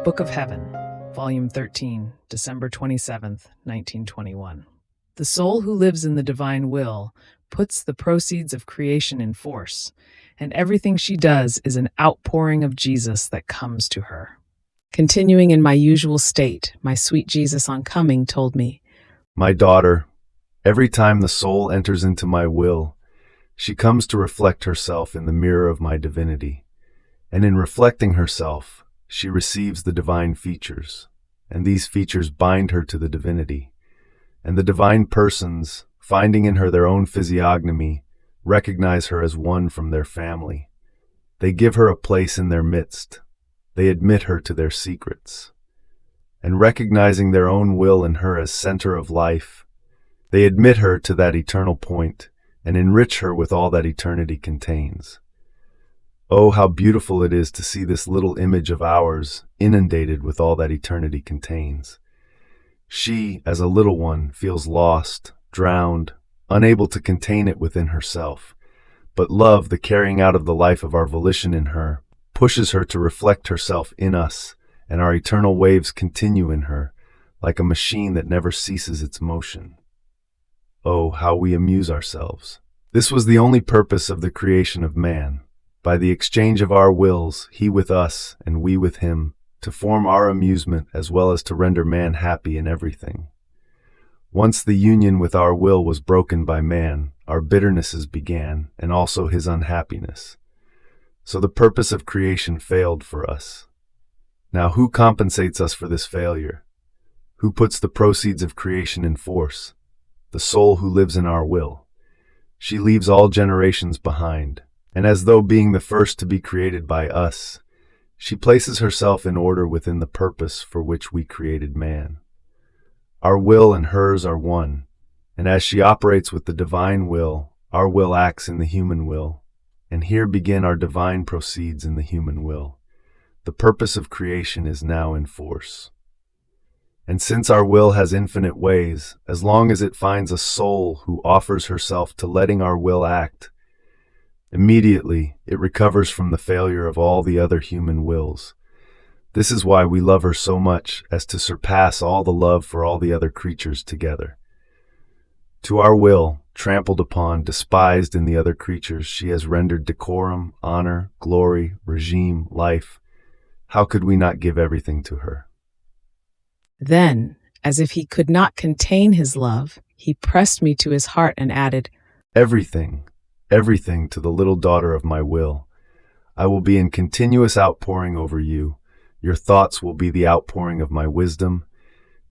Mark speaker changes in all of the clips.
Speaker 1: Book of Heaven, Volume 13, December 27th, 1921. The soul who lives in the divine will puts the proceeds of creation in force, and everything she does is an outpouring of Jesus that comes to her. Continuing in my usual state, my sweet Jesus on coming told me,
Speaker 2: "My daughter, every time the soul enters into my will, she comes to reflect herself in the mirror of my divinity, and in reflecting herself, she receives the divine features, and these features bind her to the divinity. And the divine persons, finding in her their own physiognomy, recognize her as one from their family. They give her a place in their midst. They admit her to their secrets. And recognizing their own will in her as center of life, they admit her to that eternal point and enrich her with all that eternity contains. Oh, how beautiful it is to see this little image of ours inundated with all that eternity contains. She, as a little one, feels lost, drowned, unable to contain it within herself. But love, the carrying out of the life of our volition in her, pushes her to reflect herself in us, and our eternal waves continue in her, like a machine that never ceases its motion. Oh, how we amuse ourselves. This was the only purpose of the creation of man. By the exchange of our wills, he with us and we with him, to form our amusement as well as to render man happy in everything. Once the union with our will was broken by man, our bitternesses began, and also his unhappiness. So the purpose of creation failed for us. Now who compensates us for this failure? Who puts the proceeds of creation in force? The soul who lives in our will. She leaves all generations behind, and as though being the first to be created by us, she places herself in order within the purpose for which we created man. Our will and hers are one, and as she operates with the divine will, our will acts in the human will, and here begin our divine proceeds in the human will. The purpose of creation is now in force. And since our will has infinite ways, as long as it finds a soul who offers herself to letting our will act, immediately it recovers from the failure of all the other human wills. This is why we love her so much as to surpass all the love for all the other creatures together. To our will, trampled upon, despised in the other creatures, she has rendered decorum, honor, glory, regime, life. How could we not give everything to her?
Speaker 1: Then, as if he could not contain his love, he pressed me to his heart and added,
Speaker 2: Everything, everything to the little daughter of my will. I will be in continuous outpouring over you. Your thoughts will be the outpouring of my wisdom.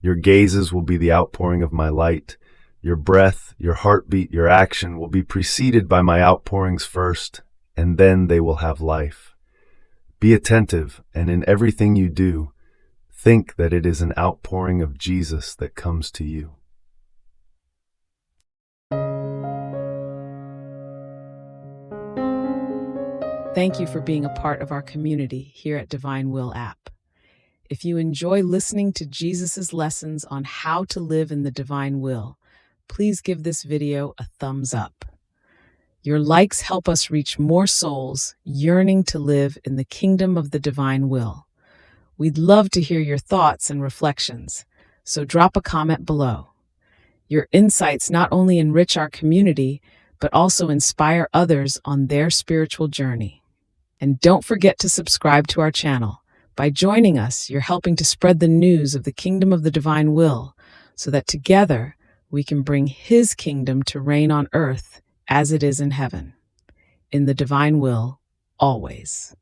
Speaker 2: Your gazes will be the outpouring of my light. Your breath, your heartbeat, your action will be preceded by my outpourings first, and then they will have life. Be attentive, and in everything you do, think that it is an outpouring of Jesus that comes to you.
Speaker 1: Thank you for being a part of our community here at Divine Will app. If you enjoy listening to Jesus's lessons on how to live in the divine will, please give this video a thumbs up. Your likes help us reach more souls yearning to live in the kingdom of the divine will. We'd love to hear your thoughts and reflections, so drop a comment below. Your insights not only enrich our community, but also inspire others on their spiritual journey. And don't forget to subscribe to our channel. By joining us, you're helping to spread the news of the kingdom of the divine will, so that together we can bring his kingdom to reign on earth as it is in heaven. In the divine will, always.